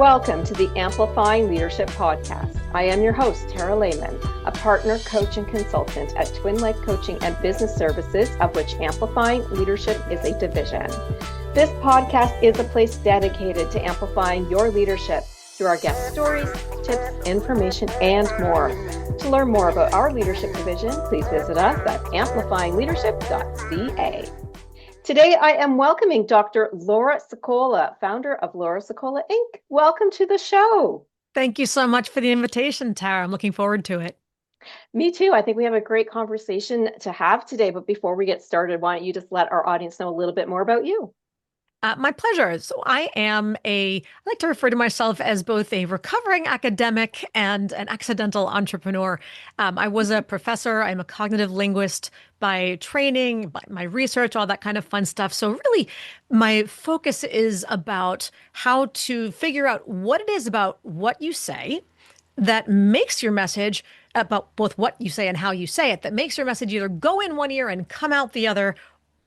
Welcome to the Amplifying Leadership Podcast. I am your host, Tara Lehman, a partner, coach, and consultant at Twin Life Coaching and Business Services, of which Amplifying Leadership is a division. This podcast is a place dedicated to amplifying your leadership through our guest stories, tips, information, and more. To learn more about our leadership division, please visit us at amplifyingleadership.ca. Today, I am welcoming Dr. Laura Sicola, founder of Laura Sicola Inc. Welcome to the show. Thank you so much for the invitation, Tara. I'm looking forward to it. Me too. I think we have a great conversation to have today. But before we get started, why don't you just let our audience know a little bit more about you? My pleasure. So I like to refer to myself as both a recovering academic and an accidental entrepreneur. I was a professor. I'm a cognitive linguist by training, by my research, all that kind of fun stuff. So really, my focus is about how to figure out what it is about what you say that makes your message, about both what you say and how you say it, that makes your message either go in one ear and come out the other,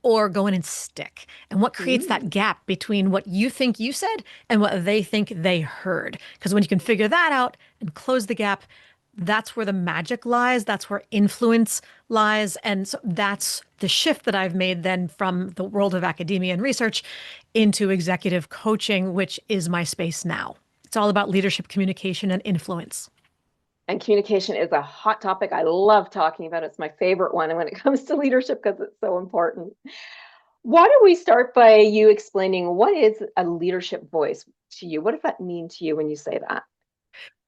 or go in and stick. And what creates that gap between what you think you said and what they think they heard. Because when you can figure that out and close the gap, that's where the magic lies. That's where influence lies. And so that's the shift that I've made then from the world of academia and research into executive coaching, which is my space now. It's all about leadership, communication, and influence. And communication is a hot topic. I love talking about it. It's my favorite one. And when it comes to leadership, because it's so important. Why don't we start by you explaining what is a leadership voice to you? What does that mean to you when you say that?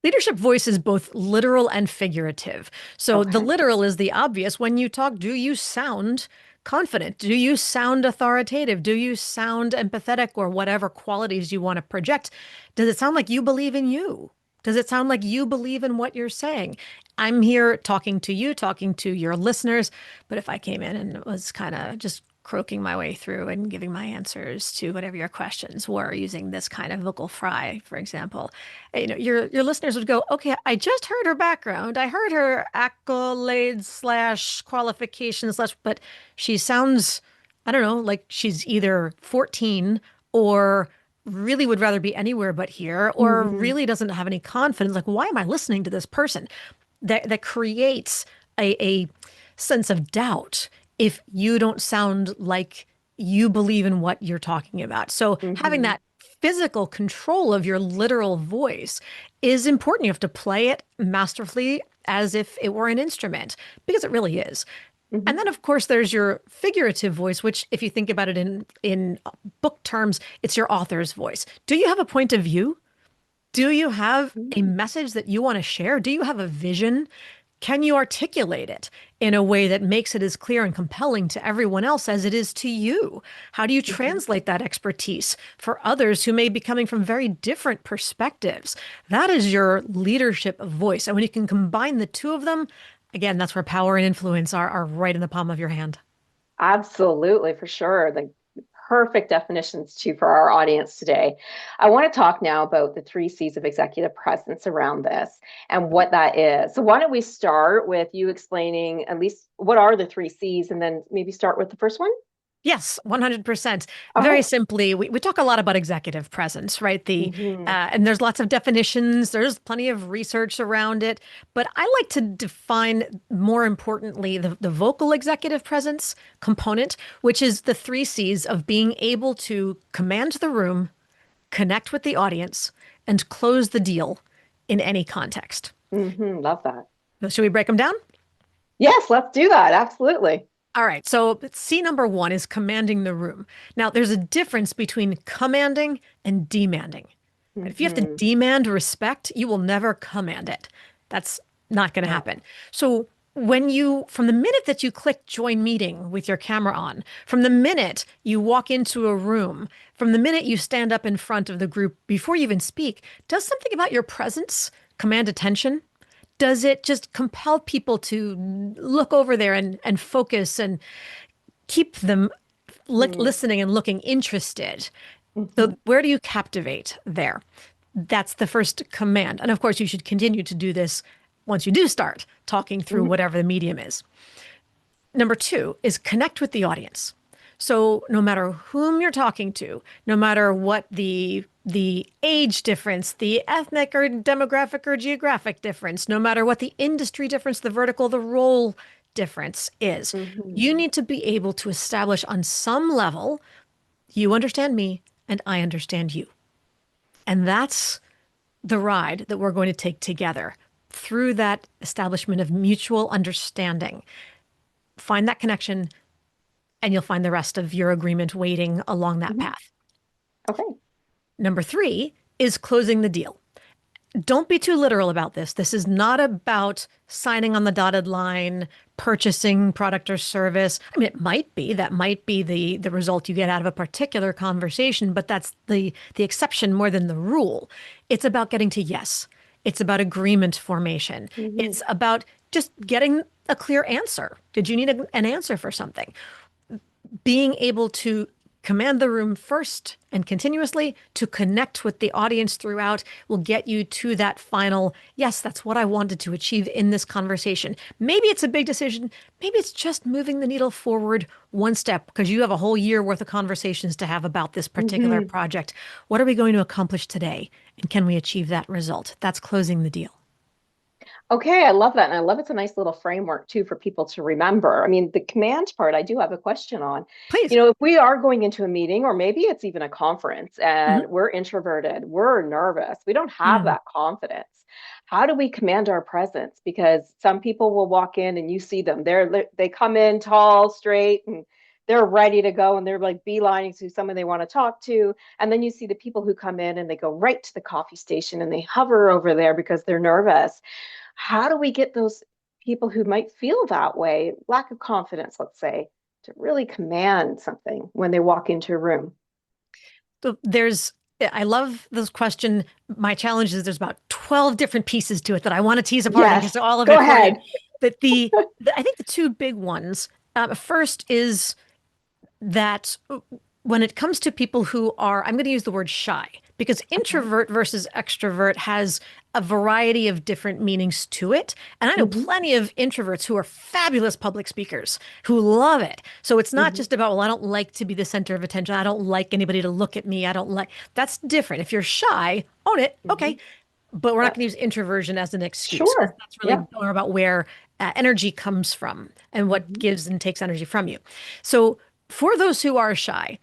Leadership voice is both literal and figurative. So the literal is the obvious. When you talk, do you sound confident? Do you sound authoritative? Do you sound empathetic, or whatever qualities you want to project? Does it sound like you believe in you? Does it sound like you believe in what you're saying? I'm here talking to you, talking to your listeners. But if I came in and was kind of just croaking my way through and giving my answers to whatever your questions were, using this kind of vocal fry, for example, your listeners would go, okay, I just heard her background. I heard her accolades / qualifications / but she sounds, I don't know, like she's either 14 or really would rather be anywhere but here, or really doesn't have any confidence. Like, why am I listening to this person? That creates a sense of doubt if you don't sound like you believe in what you're talking about. So having that physical control of your literal voice is important. You have to play it masterfully as if it were an instrument, because it really is. And then, of course, there's your figurative voice, which, if you think about it in book terms, it's your author's voice. Do you have a point of view? Do you have a message that you want to share? Do you have a vision? Can you articulate it in a way that makes it as clear and compelling to everyone else as it is to you? How do you translate that expertise for others who may be coming from very different perspectives? That is your leadership voice. And when you can combine the two of them, again, that's where power and influence are right in the palm of your hand. Absolutely, for sure. The perfect definitions too for our audience today. I want to talk now about the 3 C's of executive presence around this and what that is. So why don't we start with you explaining at least what are the 3 C's, and then maybe start with the first one? Yes, 100%. Very simply, we talk a lot about executive presence, right? And there's lots of definitions. There's plenty of research around it. But I like to define, more importantly, the vocal executive presence component, which is the 3 C's of being able to command the room, connect with the audience, and close the deal in any context. Love that. Should we break them down? Yes, let's do that. Absolutely. All right, so C number 1 is commanding the room. Now, there's a difference between commanding and demanding. If you have to demand respect, you will never command it. That's not going to happen. So from the minute that you click join meeting with your camera on, from the minute you walk into a room, from the minute you stand up in front of the group before you even speak, does something about your presence command attention? Does it just compel people to look over there and focus and keep them listening and looking interested? So where do you captivate there? That's the first command. And of course, you should continue to do this once you do start talking through whatever the medium is. Number 2 is connect with the audience. So no matter whom you're talking to, no matter what the age difference, the ethnic or demographic or geographic difference, no matter what the industry difference, the vertical, the role difference is, Hmm. you need to be able to establish on some level, you understand me and I understand you. And that's the ride that we're going to take together through that establishment of mutual understanding. Find that connection, and you'll find the rest of your agreement waiting along that Hmm. path. Okay. Number three is closing the deal. Don't be too literal about this. This is not about signing on the dotted line, purchasing product or service. I mean, it might be that might be the result you get out of a particular conversation, but that's the exception more than the rule. It's about getting to yes. It's about agreement formation. Hmm. It's about just getting a clear answer. Did you need an answer for something? Being able to command the room first and continuously to connect with the audience throughout will get you to that final, yes, that's what I wanted to achieve in this conversation. Maybe it's a big decision. Maybe it's just moving the needle forward one step because you have a whole year worth of conversations to have about this particular Hmm. project. What are we going to accomplish today? And can we achieve that result? That's closing the deal. Okay, I love that. And I love it's a nice little framework too for people to remember. I mean, the command part, I do have a question on. Please. If we are going into a meeting, or maybe it's even a conference, Mhm. and we're introverted, we're nervous, we don't have Mm. that confidence. How do we command our presence? Because some people will walk in and you see them. They come in tall, straight, and they're ready to go, and they're like beelining to someone they want to talk to. And then you see the people who come in and they go right to the coffee station and they hover over there because they're nervous. How do we get those people who might feel that way, lack of confidence, let's say, to really command something when they walk into a room? So I love this question. My challenge is there's about 12 different pieces to it that I want to tease apart and get Yes, to all of go it for you. ahead. But I think the two big ones, first is that when it comes to people who are, I'm going to use the word shy, because Okay. introvert versus extrovert has a variety of different meanings to it. And I know Hmm. plenty of introverts who are fabulous public speakers who love it. So it's not Hmm. just about, well, I don't like to be the center of attention. I don't like anybody to look at me. I don't like, that's different. If you're shy, own it. Okay. Hmm. But we're not Yeah. going to use introversion as an excuse because Sure. that's really Yeah. more about where energy comes from and what Hmm. gives and takes energy from you. So for those who are shy,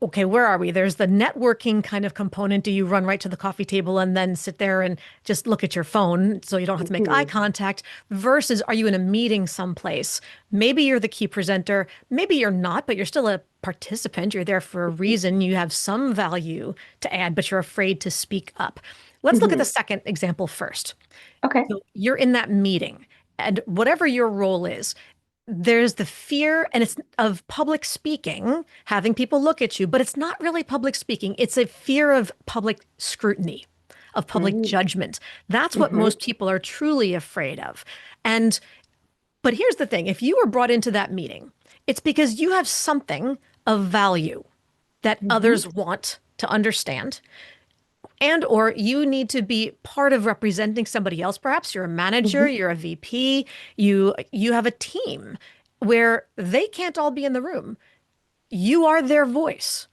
okay, where are we? There's the networking kind of component. Do you run right to the coffee table and then sit there and just look at your phone so you don't have to make eye Hmm. contact? Versus, are you in a meeting someplace? Maybe you're the key presenter. Maybe you're not, but you're still a participant. You're there for a reason. You have some value to add, but you're afraid to speak up. Let's look at the Hmm. second example first. Okay. So you're in that meeting, and whatever your role is, there's the fear and it's of public speaking, having people look at you, but it's not really public speaking. It's a fear of public scrutiny, of public Hmm. judgment. That's what Hmm. most people are truly afraid of. And but here's the thing, if you were brought into that meeting, it's because you have something of value that Hmm. others want to understand and or you need to be part of representing somebody else. Perhaps you're a manager, Hmm. you're a VP, you have a team where they can't all be in the room. You are their voice.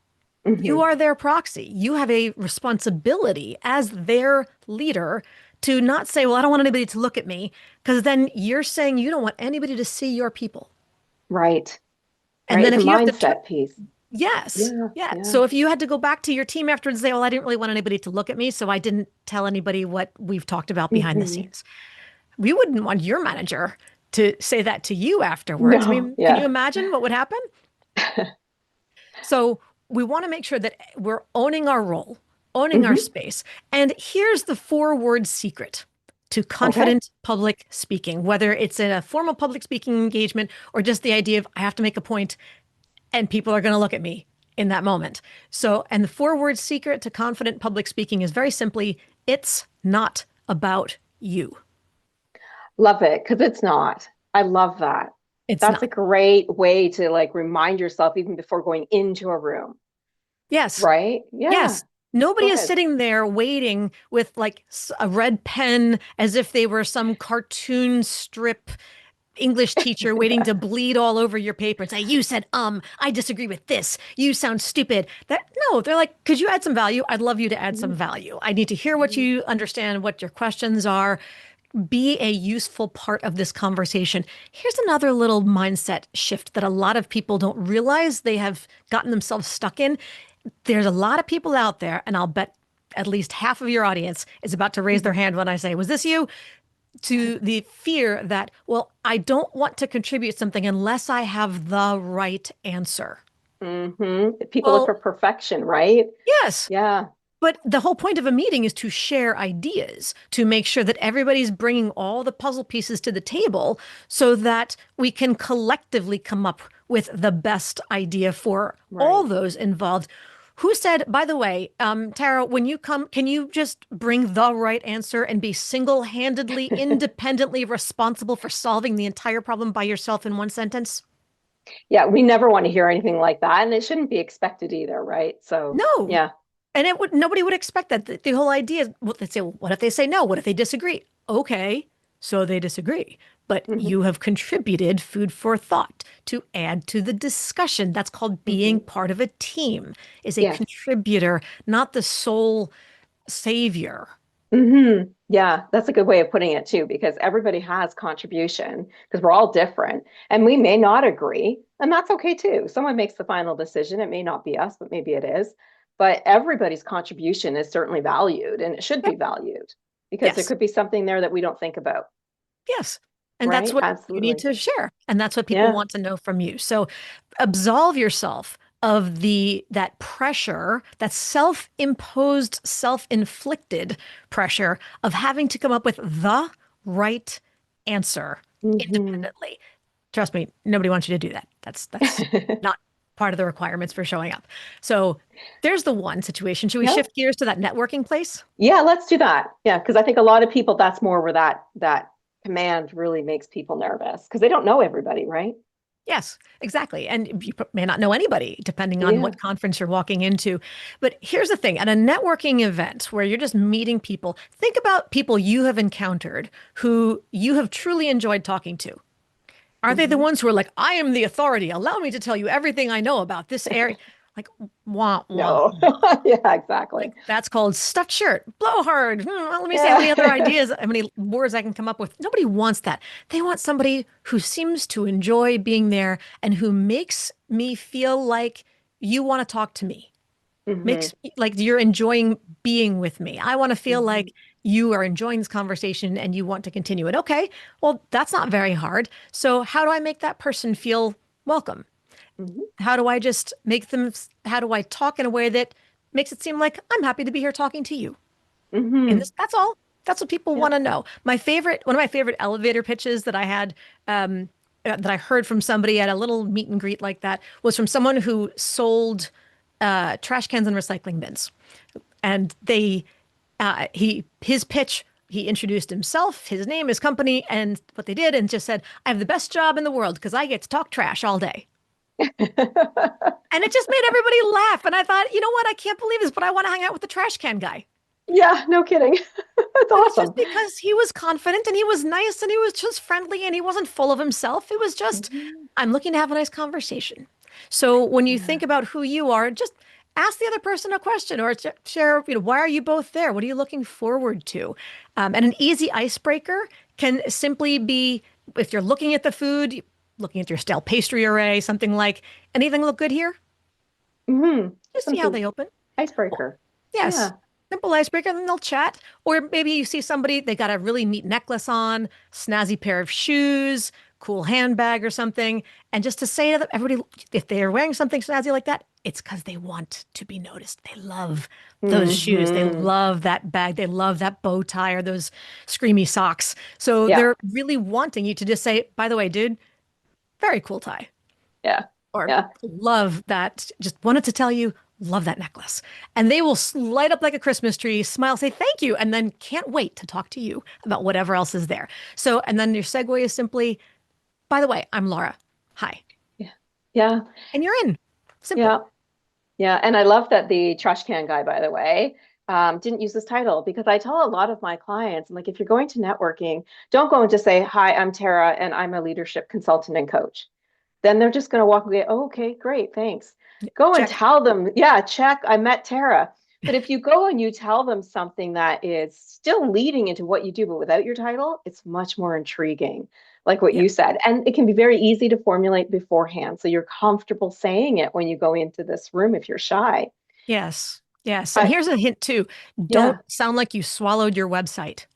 You Hmm. are their proxy. You have a responsibility as their leader to not say, well, I don't want anybody to look at me, because then you're saying you don't want anybody to see your people. Right. And Right. then It's a if you have to mindset piece. yes. Yeah. Yeah. Yeah. So if you had to go back to your team afterwards and say, well, I didn't really want anybody to look at me, so I didn't tell anybody what we've talked about behind the Hmm. scenes. We wouldn't want your manager to say that to you afterwards. I No. mean, can you Yeah. imagine what would happen? So we want to make sure that we're owning our role, owning our Hmm. space. And here's the four-word secret to Okay. confident public speaking, whether it's in a formal public speaking engagement or just the idea of I have to make a point and people are going to look at me in that moment. So, and the four-word secret to confident public speaking is very simply, it's not about you. Love it, because it's not. I love that. It's That's a not. great way to like remind yourself even before going into a room, Yes. right? Yeah. Yes. Nobody Go is ahead. sitting there waiting with like a red pen as if they were some cartoon strip English teacher waiting to bleed all over your paper and say, you said, I disagree with this. You sound stupid. That no, they're like, could you add some value? I'd love you to add some value. I need to hear what you understand, what your questions are. Be a useful part of this conversation. Here's another little mindset shift that a lot of people don't realize they have gotten themselves stuck in. There's a lot of people out there, and I'll bet at least half of your audience is about to raise their hand when I say, was this you? To the fear that, well, I don't want to contribute something unless I have the right answer. People look for Well, perfection, right? yes. Yeah. But the whole point of a meeting is to share ideas, to make sure that everybody's bringing all the puzzle pieces to the table so that we can collectively come up with the best idea for all Right. those involved. Who said, by the way, Tara, when you come, can you just bring the right answer and be single-handedly, independently responsible for solving the entire problem by yourself in one sentence? Yeah, we never want to hear anything like that, and it shouldn't be expected either, right? So, No. yeah. And it would nobody would expect that. The whole idea is, well, they'd say, well, what if they say no? What if they disagree? Okay, so they disagree. But Hmm. you have contributed food for thought to add to the discussion. That's called being Hmm. part of a team, is a Yes. contributor, not the sole savior. Yeah, that's a good way of putting it too, because everybody has contribution because we're all different and we may not agree, and that's okay too. Someone makes the final decision. It may not be us, but maybe it is. But everybody's contribution is certainly valued and it should be Yep. valued because there Yes. could be something there that we don't think about, Yes. And that's right? what you need Absolutely. to share. And that's what people Yeah. want to know from you. So absolve yourself of the that pressure, that self-imposed, self-inflicted pressure of having to come up with the right answer Hmm. independently. Trust me, nobody wants you to do that. That's not part of the requirements for showing up. So there's the one situation. Should we Yeah. shift gears to that networking place? Yeah, let's do that. Yeah, because I think a lot of people, that's more where that command really makes people nervous because they don't know everybody, right? Yes, exactly. And you may not know anybody depending on Yeah. what conference you're walking into. But here's the thing, at a networking event where you're just meeting people, think about people you have encountered who you have truly enjoyed talking to. Are they the Hmm. ones who are like, I am the authority. Allow me to tell you everything I know about this area? Like, wah, wah. No. Yeah, exactly. Like that's called stuffed shirt, blowhard. Well, let me see how many other Yeah. ideas, how many words I can come up with. Nobody wants that. They want somebody who seems to enjoy being there and who makes me feel like you want to talk to me. Hmm. Makes like you're enjoying being with me. I want to feel Hmm. like you are enjoying this conversation and you want to continue it. Okay, well, that's not very hard. So how do I make that person feel welcome? Hmm. How do I just make them, how do I talk in a way that makes it seem like I'm happy to be here talking to you? And Hmm. this, that's all. That's what people Yeah. want to know. One of my favorite elevator pitches that I had, that I heard from somebody at a little meet and greet like that was from someone who sold trash cans and recycling bins. And his pitch, he introduced himself, his name, his company, and what they did, and just said, I have the best job in the world because I get to talk trash all day. And it just made everybody laugh. And I thought, you know what? I can't believe this, but I want to hang out with the trash can guy. Yeah, no kidding. That's And it's just awesome. because he was confident and he was nice and he was just friendly and he wasn't full of himself. It was just, Mhm. I'm looking to have a nice conversation. So when you Yeah. think about who you are, just ask the other person a question or share, why are you both there? What are you looking forward to? And an easy icebreaker can simply be if you're looking at the food, looking at your stale pastry array, something like, anything look good here? Hmm. Just see how Something they open. icebreaker. Yes. Yeah. Simple icebreaker, then they'll chat. Or maybe you see somebody, they got a really neat necklace on, snazzy pair of shoes, cool handbag or something. And just to say to them, everybody, if they are wearing something snazzy like that, it's because they want to be noticed. They love those shoes. They Hmm. love that bag. They love that bow tie or those screamy socks. So Yeah. they're really wanting you to just say, by the way, dude, very cool tie. Yeah. Or Yeah. love that. Just wanted to tell you, love that necklace. And they will light up like a Christmas tree, smile, say thank you, and then can't wait to talk to you about whatever else is there. So, and then your segue is simply, by the way, I'm Laura. Hi. Yeah. Yeah. And you're in. Simple. Yeah. Yeah. And I love that the trash can guy, by the way. didn't use this title because I tell a lot of my clients, I'm like, if you're going to networking, don't go and just say, hi, I'm Tara and I'm a leadership consultant and coach. Then they're just going to walk away. Oh, okay, great, thanks. Go and Check. tell them, yeah, check, I met Tara. But if you go and you tell them something that is still leading into what you do, but without your title, it's much more intriguing, like what Yep. you said. And it can be very easy to formulate beforehand. So you're comfortable saying it when you go into this room if you're shy. Yes. Yes. And But here's a hint too. Don't yeah, sound like you swallowed your website.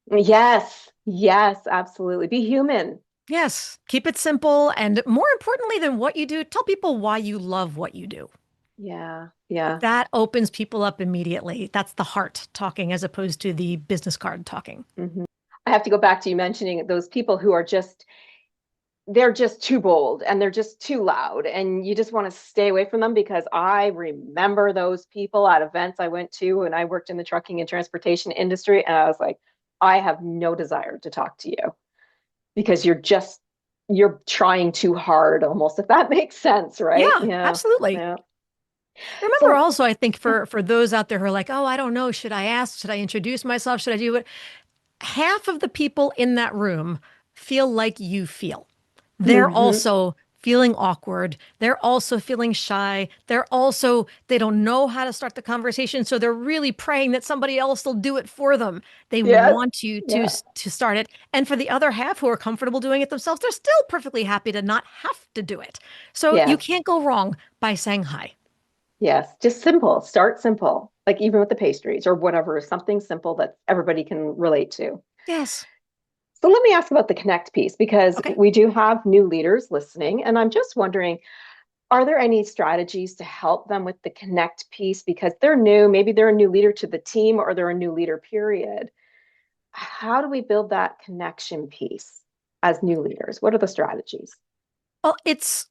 yes, yes, absolutely. Be human. Yes. Keep it simple. And more importantly than what you do, tell people why you love what you do. Yeah, yeah. That opens people up immediately. That's the heart talking as opposed to the business card talking. Mhm. I have to go back to you mentioning those people who are just they're just too bold and they're just too loud and you just want to stay away from them because I remember those people at events I went to when I worked in the trucking and transportation industry and I was like, I have no desire to talk to you because you're trying too hard almost, if that makes sense, right? Yeah, Yeah, absolutely. yeah. Remember So also, I think yeah. for those out there who are like, oh, I don't know, should I ask? Should I introduce myself? Should I do it? Half of the people in that room feel like you feel. They're Hmm. also feeling awkward. They're also feeling shy. They don't know how to start the conversation. So they're really praying that somebody else will do it for them. They Yes. want you Yeah. to start it. And for the other half who are comfortable doing it themselves, they're still perfectly happy to not have to do it. So you Yes. can't go wrong by saying hi. Yes. Just simple. Start simple. Like even with the pastries or whatever, something simple that everybody can relate to. Yes. So let me ask about the connect piece because Okay. we do have new leaders listening. And I'm just wondering, are there any strategies to help them with the connect piece because they're new? Maybe they're a new leader to the team or they're a new leader, period. How do we build that connection piece as new leaders? What are the strategies? Well, it's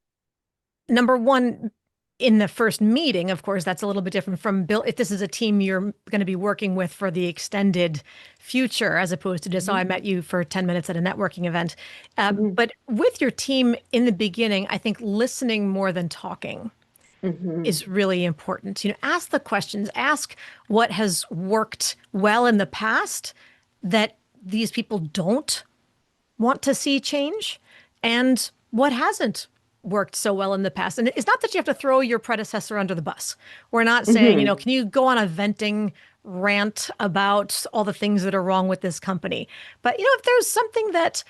number one, in the first meeting, of course, that's a little bit different from Bill. If this is a team you're going to be working with for the extended future, as opposed to just, oh, Hmm. I met you for 10 minutes at a networking event. Hmm. But with your team in the beginning, I think listening more than talking Hmm. is really important. Ask the questions, ask what has worked well in the past that these people don't want to see change and what hasn't worked so well in the past. And it's not that you have to throw your predecessor under the bus. We're not saying, Hmm. can you go on a venting rant about all the things that are wrong with this company? But, if there's something that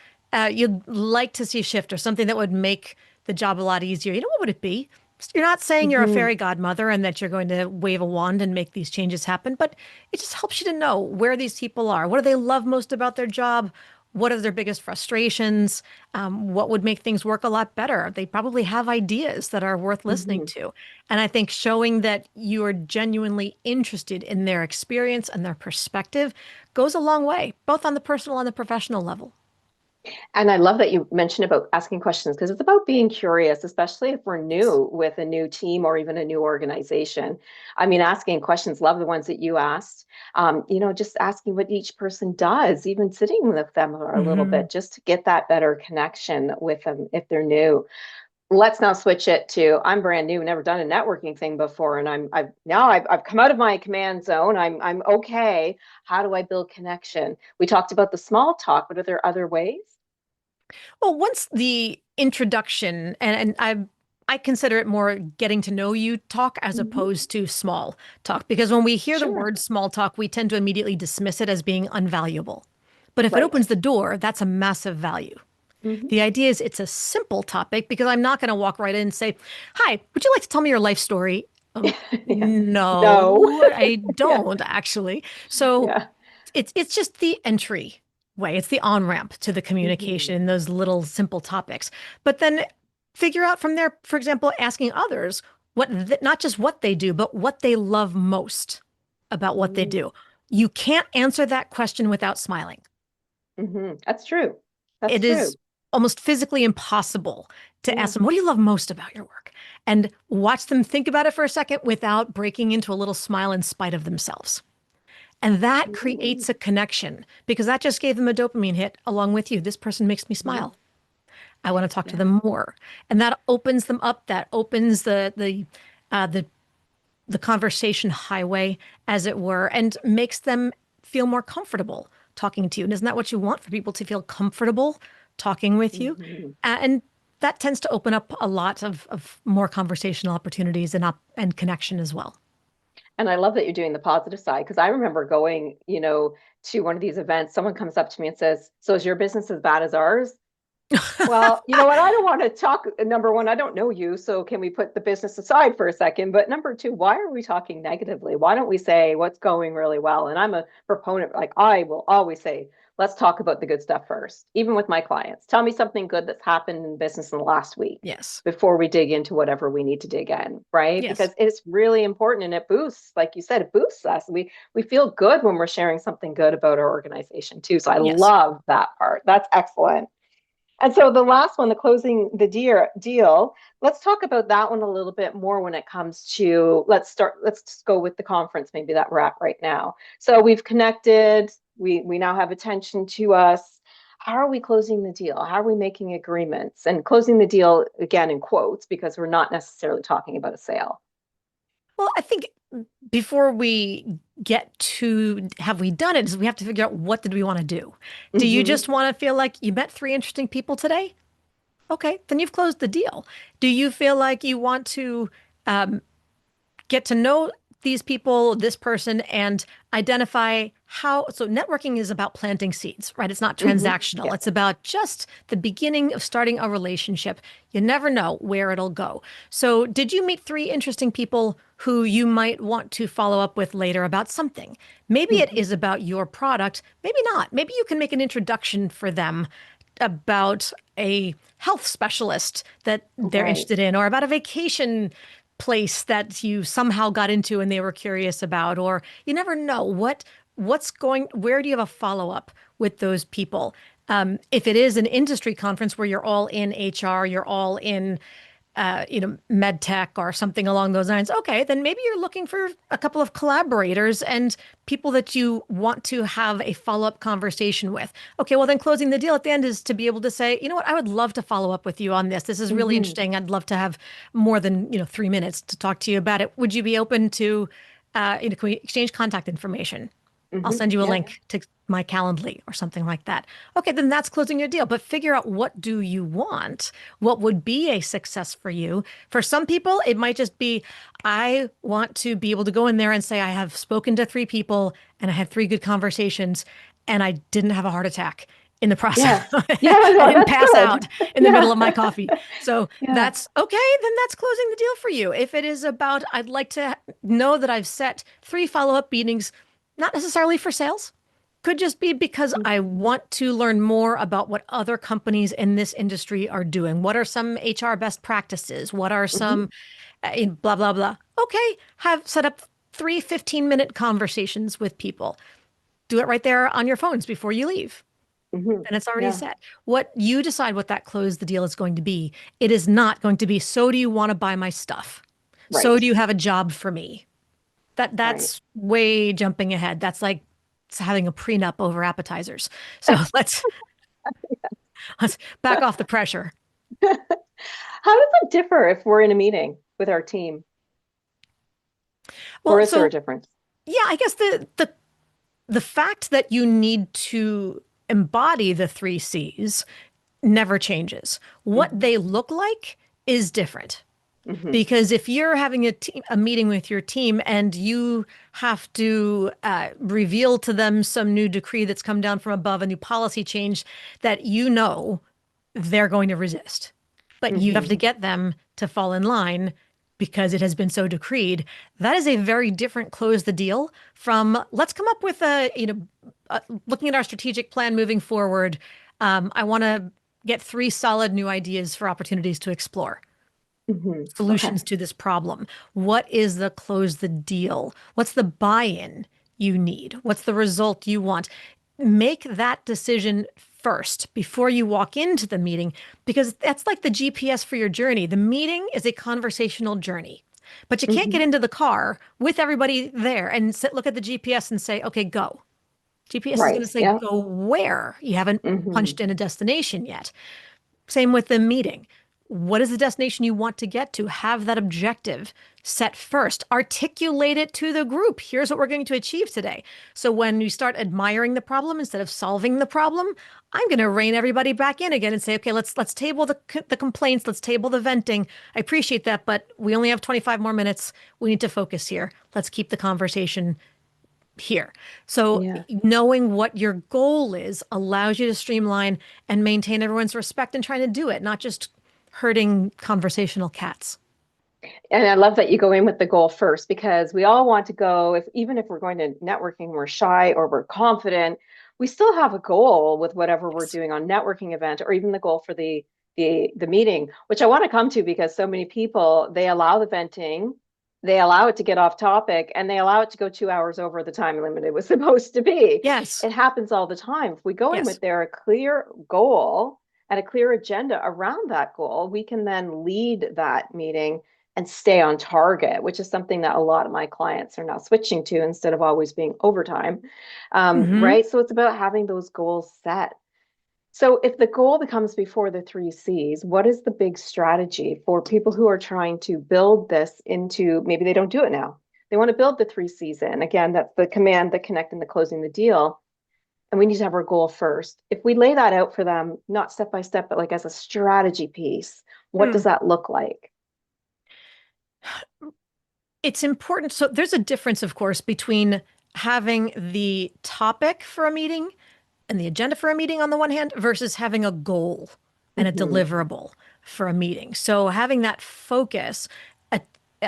you'd like to see shift or something that would make the job a lot easier, what would it be? You're not saying you're a Hmm. fairy godmother and that you're going to wave a wand and make these changes happen, but it just helps you to know where these people are. What do they love most about their job? What are their biggest frustrations? What would make things work a lot better? They probably have ideas that are worth listening Hmm. to. And I think showing that you are genuinely interested in their experience and their perspective goes a long way, both on the personal and the professional level. And I love that you mentioned about asking questions because it's about being curious, especially if we're Yes. new with a new team or even a new organization. I mean, asking questions, love the ones that you asked. Just asking what each person does, even sitting with them for a little Hmm. bit, just to get that better connection with them if they're new. Let's now switch it to I'm brand new, never done a networking thing before, and I've come out of my command zone. I'm okay. How do I build connection? We talked about the small talk, but are there other ways? Well, once the introduction, and I consider it more getting to know you talk as Hmm. opposed to small talk, because when we hear the Sure. word small talk, we tend to immediately dismiss it as being unvaluable. But if it Right. opens the door, that's a massive value. Hmm. The idea is it's a simple topic because I'm not going to walk right in and say, "Hi, would you like to tell me your life story?" Yeah. No. No, I Yeah. don't actually. So Yeah. it's just the entry way. It's the on-ramp to the communication Hmm. in those little simple topics. But then figure out from there, for example, asking others not just what they do, but what they love most about what they Hmm. do. You can't answer that question without smiling. Hmm. That's true. That's It is true. almost physically impossible to Yeah. ask them, what do you love most about your work? And watch them think about it for a second without breaking into a little smile in spite of themselves. And that Hmm. creates a connection because that just gave them a dopamine hit along with you. This person makes me Yeah. smile. I want to talk to Yeah. them more. And that opens them up. That opens the the conversation highway, as it were, and makes them feel more comfortable talking to you. And isn't that what you want, for people to feel comfortable talking with you? Hmm. And that tends to open up a lot of more conversational opportunities and connection as well. And I love that you're doing the positive side, because I remember going, to one of these events, someone comes up to me and says, "So is your business as bad as ours?" Well, you know what? I don't want to talk. Number one, I don't know you. So can we put the business aside for a second? But number two, why are we talking negatively? Why don't we say what's going really well? And I'm a proponent, like I will always say, let's talk about the good stuff first, even with my clients. Tell me something good that's happened in business in the last week Yes. before we dig into whatever we need to dig in, right? Because Yes. it's really important, and it boosts, like you said, it boosts us. We feel good when we're sharing something good about our organization too. So I Yes. love that part. That's excellent. And so the last one, the closing the deal, let's talk about that one a little bit more when it comes to, let's just go with the conference maybe that we're at right now. So we've connected, we now have attention to us. How are we closing the deal? How are we making agreements? And closing the deal, again, in quotes, because we're not necessarily talking about a sale. Well, I think before we get to have we done it, is we have to figure out, what did we want to do? Do you Hmm. just want to feel like you met three interesting people today? Okay, then you've closed the deal. Do you feel like you want to um, get to know these people, this person, and identify how? So networking is about planting seeds, right? It's not Hmm. transactional. Yeah. It's about just the beginning of starting a relationship. You never know where it'll go. So did you meet three interesting people who you might want to follow up with later about something? Maybe it Hmm. is about your product, maybe not. Maybe you can make an introduction for them about a health specialist that they're Right. interested in, or about a vacation place that you somehow got into and they were curious about. Or you never know where do you have a follow up with those people. If it is an industry conference where you're all in HR, you're all in med tech or something along those lines. Okay, then maybe you're looking for a couple of collaborators and people that you want to have a follow-up conversation with. Okay, well then closing the deal at the end is to be able to say, you know what, I would love to follow up with you on this. This is really Hmm. interesting. I'd love to have more than, 3 minutes to talk to you about it. Would you be open to, can we exchange contact information? I'll Hmm. send you a Yeah. link to my Calendly or something like that. Okay, then that's closing your deal. But figure out, what do you want? What would be a success for you? For some people, it might just be, I want to be able to go in there and say, I have spoken to three people and I had three good conversations and I didn't have a heart attack in the process. Yes. Yeah, I no, didn't that's pass good. out in the middle of my Yeah. coffee. So Yeah. that's okay. Then that's closing the deal for you. If it is about, I'd like to know that I've set three follow-up meetings, not necessarily for sales. Could just be because I want to learn more about what other companies in this industry are doing. What are some HR best practices? What are Hmm. some blah, blah, blah. Okay, have set up three 15-minute conversations with people. Do it right there on your phones before you leave. Hmm. And it's already Yeah. set. What you decide what that close the deal is going to be. It is not going to be, so do you want to buy my stuff? So Right. do you have a job for me? Right. That's way jumping ahead. That's like having a prenup over appetizers. So let's back off the pressure. How does it differ if we're in a meeting with our team? Or Well, is there a so difference? yeah, I guess the fact that you need to embody the three C's never changes. What Hmm. they look like is different. Hmm. Because if you're having a meeting with your team and you have to reveal to them some new decree that's come down from above, a new policy change that they're going to resist. But you have Hmm. to get them to fall in line because it has been so decreed. That is a very different close the deal from, let's come up with looking at our strategic plan moving forward. I want to get three solid new ideas for opportunities to explore Hmm. Okay. solutions to this problem. What is the close the deal? What's the buy-in you need? What's the result you want? Make that decision first before you walk into the meeting, because that's like the GPS for your journey. The meeting is a conversational journey, but you can't get Hmm. into the car with everybody there and look at the GPS and say, okay, go. GPS is going Right. to say, Yeah. go where? You haven't Hmm. punched in a destination yet. Same with the meeting. What is the destination you want to get to? Have that objective set first. Articulate it to the group. Here's what we're going to achieve today. So when you start admiring the problem instead of solving the problem, I'm going to rein everybody back in again and say, okay, let's table the complaints, let's table the venting. I appreciate that, but we only have 25 more minutes. We need to focus here. Let's keep the conversation here. So Yeah. knowing what your goal is allows you to streamline and maintain everyone's respect and trying to do it, not just herding conversational cats. And I love that you go in with the goal first, because we all want to go, if even if we're going to networking, we're shy or we're confident, we still have a goal with whatever we're Yes. doing on networking event, or even the goal for the meeting, which I want to come to, because so many people, they allow the venting, they allow it to get off topic, and they allow it to go 2 hours over the time limit it was supposed to be. Yes. It happens all the time. If we go in Yes. with there a clear goal and a clear agenda around that goal, we can then lead that meeting and stay on target, which is something that a lot of my clients are now switching to instead of always being overtime. Hmm. Right. So it's about having those goals set. So if the goal becomes before the three C's, what is the big strategy for people who are trying to build this into, maybe they don't do it now. They want to build the three C's in. Again, that's the command, the connect, and the closing the deal. And we need to have our goal first. If we lay that out for them, not step by step, but like as a strategy piece, what does Mm. that look like? It's important. So there's a difference, of course, between having the topic for a meeting and the agenda for a meeting on the one hand versus having a goal and a Mhm. deliverable for a meeting. So having that focus uh,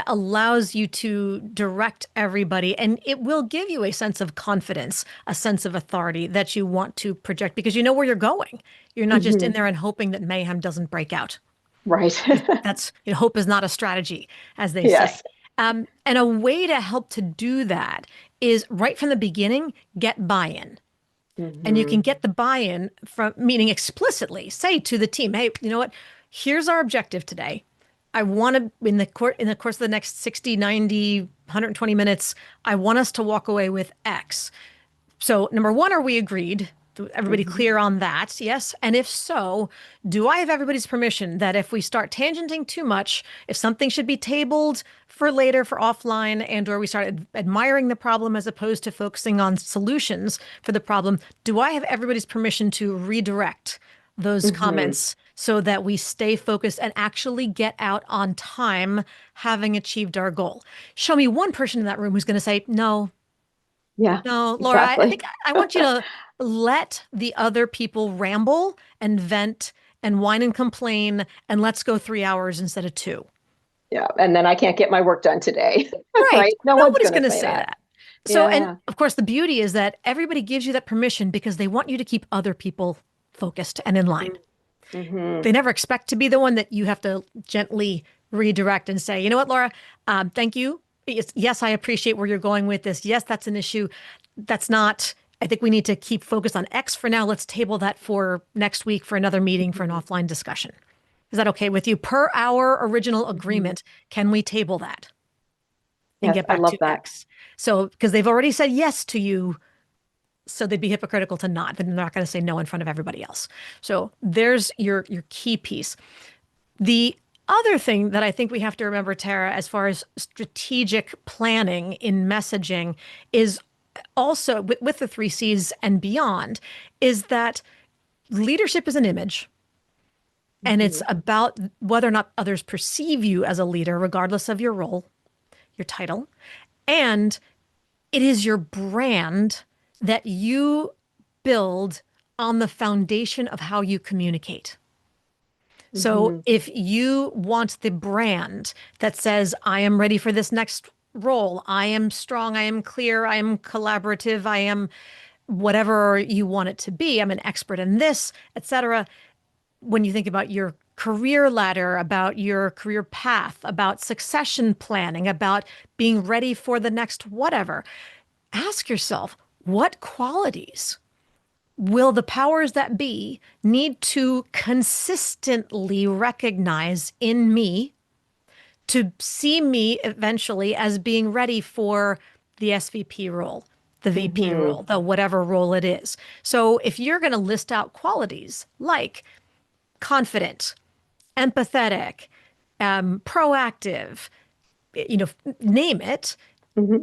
allows you to direct everybody, and it will give you a sense of confidence, a sense of authority that you want to project because you know where you're going. You're not just in Mhm. there and hoping that mayhem doesn't break out. Right. That's, hope is not a strategy, as they say. Yes. And a way to help to do that is right from the beginning, get buy-in. And you can Hmm. get the buy-in from meaning explicitly say to the team, hey, you know what? Here's our objective today. I want to, in the course of the next 60, 90, 120 minutes, I want us to walk away with X. So, number one, are we agreed? Everybody Hmm. clear on that? Yes. And if so, do I have everybody's permission that if we start tangenting too much, if something should be tabled for later, for offline, and or we start admiring the problem as opposed to focusing on solutions for the problem, do I have everybody's permission to redirect those Hmm. comments so that we stay focused and actually get out on time, having achieved our goal? Show me one person in that room who's going to say, no, Yeah, no, Laura, I think exactly. I want you to let the other people ramble and vent and whine and complain, and let's go 3 hours instead of two. Yeah. And then I can't get my work done today. Right. Right. No one's Nobody's going to going to say say that. that. So, and Yeah. of course, the beauty is that everybody gives you that permission because they want you to keep other people focused and in line. Mm-hmm. They never expect to be the one that you have to gently redirect and say, you know what, Laura, thank you. Yes, I appreciate where you're going with this. Yes, that's an issue. That's not, I think we need to keep focused on X for now. Let's table that for next week for another meeting for an Hmm. offline discussion. Is that okay with you? Per our original Hmm. agreement, can we table that and Yes, get I back love to that. X? So, because they've already said yes to you, so they'd be hypocritical to not. Then they're not going to say no in front of everybody else. So there's your key piece. The other thing that I think we have to remember, Tara, as far as strategic planning in messaging, is also with the three C's and beyond, is that leadership is an image. And it's Hmm. about whether or not others perceive you as a leader, regardless of your role, your title. And it is your brand that you build on the foundation of how you communicate. So Hmm. if you want the brand that says, I am ready for this next role, I am strong, I am clear, I am collaborative, I am whatever you want it to be, I'm an expert in this, etc. When you think about your career ladder, about your career path, about succession planning, about being ready for the next whatever, ask yourself, what qualities will the powers that be need to consistently recognize in me to see me eventually as being ready for the SVP role, the VP Hmm. role, the whatever role it is? So if you're going to list out qualities like confident, empathetic, proactive, name it. Hmm.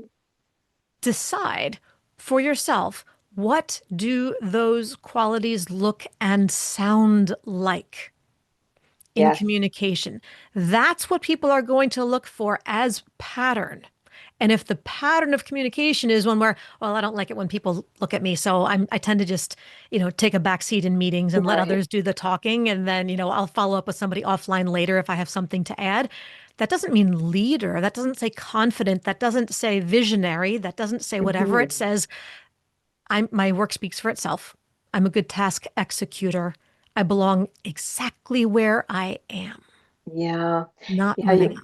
Decide for yourself, what do those qualities look and sound like in Yes. communication? That's what people are going to look for as pattern. And if the pattern of communication is one where, well, I don't like it when people look at me, so I tend to just, take a back seat in meetings and let Right. others do the talking, and then, I'll follow up with somebody offline later if I have something to add. That doesn't mean leader. That doesn't say confident. That doesn't say visionary. That doesn't say whatever it Hmm. says. My work speaks for itself. I'm a good task executor. I belong exactly where I am, Yeah. not Yeah. moving up.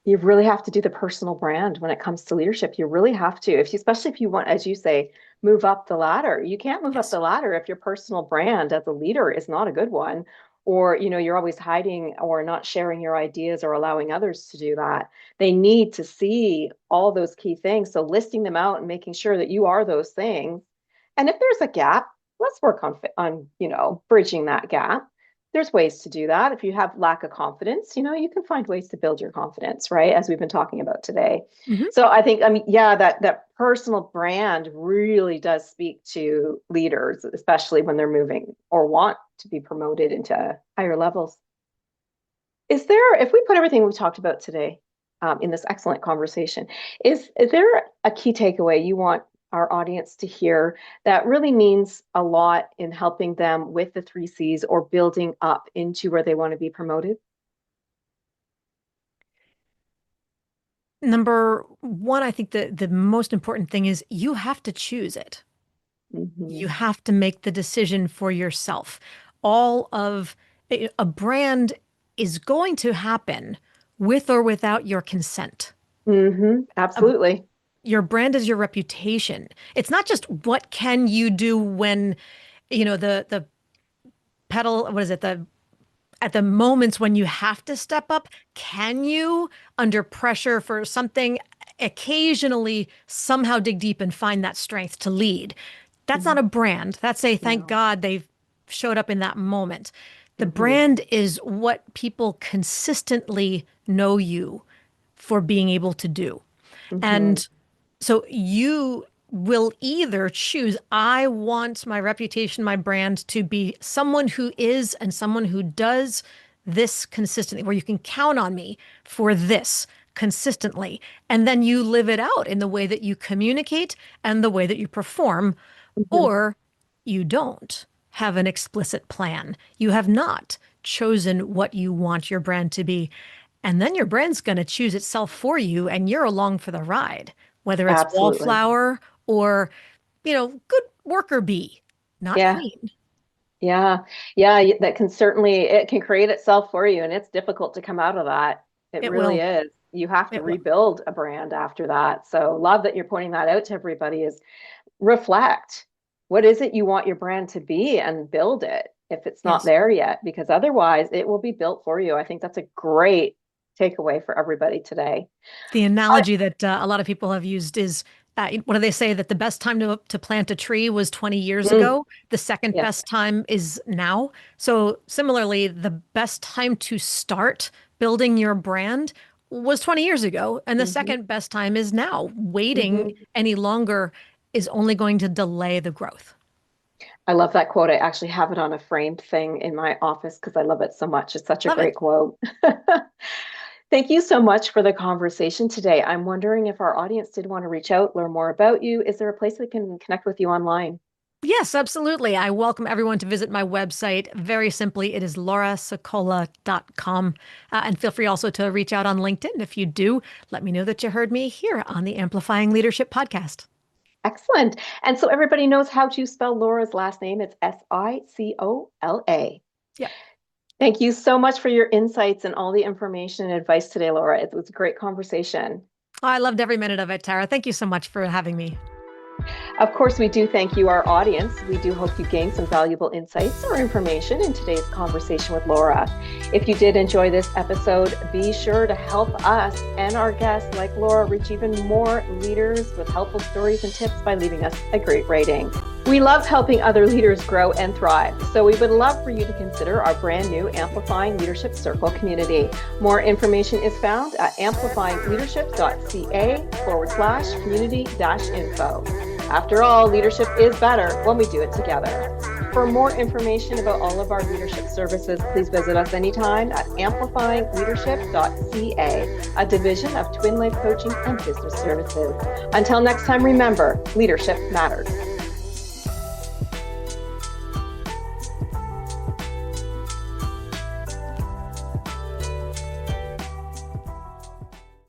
You really have to do the personal brand when it comes to leadership. You really have to, if you, especially if you want, as you say, move up the ladder. You can't move up Yes. the ladder if your personal brand as a leader is not a good one, or you're always hiding or not sharing your ideas or allowing others to do that. They need to see all those key things. So listing them out and making sure that you are those things. And if there's a gap, let's work on bridging that gap. There's ways to do that. If you have lack of confidence, you can find ways to build your confidence, right? As we've been talking about today. Mhm. So I think, I mean, yeah, that personal brand really does speak to leaders, especially when they're moving or want to be promoted into higher levels. Is there, if we put everything we've talked about today in this excellent conversation, is there a key takeaway you want our audience to hear that really means a lot in helping them with the three C's or building up into where they want to be promoted? Number one, I think the most important thing is you have to choose it. Hmm. You have to make the decision for yourself. All of a brand is going to happen with or without your consent. Hmm. A- Absolutely. Your brand is your reputation. It's not just what can you do when, the pedal, what is it, the at the moments when you have to step up, can you, under pressure for something, occasionally somehow dig deep and find that strength to lead? That's not Mhm. a brand. That's a thank No. God they've showed up in that moment. The Hmm. brand is what people consistently know you for being able to do. Hmm. And so you will either choose, I want my reputation, my brand to be someone who is and someone who does this consistently, where you can count on me for this consistently. And then you live it out in the way that you communicate and the way that you perform, Hmm. or you don't have an explicit plan. You have not chosen what you want your brand to be. And then your brand's going to choose itself for you, and you're along for the ride, whether it's Absolutely. wallflower or, good worker bee, not Yeah. queen. Yeah. Yeah. That can certainly, it can create itself for you. And it's difficult to come out of that. It It really will. is. You have to It will. rebuild a brand after that. So love that you're pointing that out to everybody is reflect. What is it you want your brand to be and build it if it's not Yes. there yet? Because otherwise it will be built for you. I think that's a great takeaway for everybody today. The I, analogy that a lot of people have used is, what do they say? That the best time to plant a tree was 20 years mm, ago. The second yes. best time is now. So similarly, the best time to start building your brand was 20 years ago, and the Hmm. second best time is now. Waiting Hmm. any longer is only going to delay the growth. I love that quote. I actually have it on a framed thing in my office because I love it so much. It's such a Love great it. quote. Thank you so much for the conversation today. I'm wondering if our audience did want to reach out, learn more about you. Is there a place we can connect with you online? Yes, absolutely. I welcome everyone to visit my website. Very simply, it is laurasicola.com. And feel free also to reach out on LinkedIn. If you do, let me know that you heard me here on the Amplifying Leadership podcast. Excellent. And so everybody knows how to spell Laura's last name. It's Sicola. Yep. Thank you so much for your insights and all the information and advice today, Laura. It was a great conversation. I loved every minute of it, Tara. Thank you so much for having me. Of course, we do thank you, our audience. We do hope you gained some valuable insights or information in today's conversation with Laura. If you did enjoy this episode, be sure to help us and our guests like Laura reach even more leaders with helpful stories and tips by leaving us a great rating. We love helping other leaders grow and thrive, so we would love for you to consider our brand new Amplifying Leadership Circle community. More information is found at amplifyingleadership.ca/community-info. After all, leadership is better when we do it together. For more information about all of our leadership services, please visit us anytime at amplifyingleadership.ca, a division of Twin Life Coaching and Business Services. Until next time, remember, leadership matters.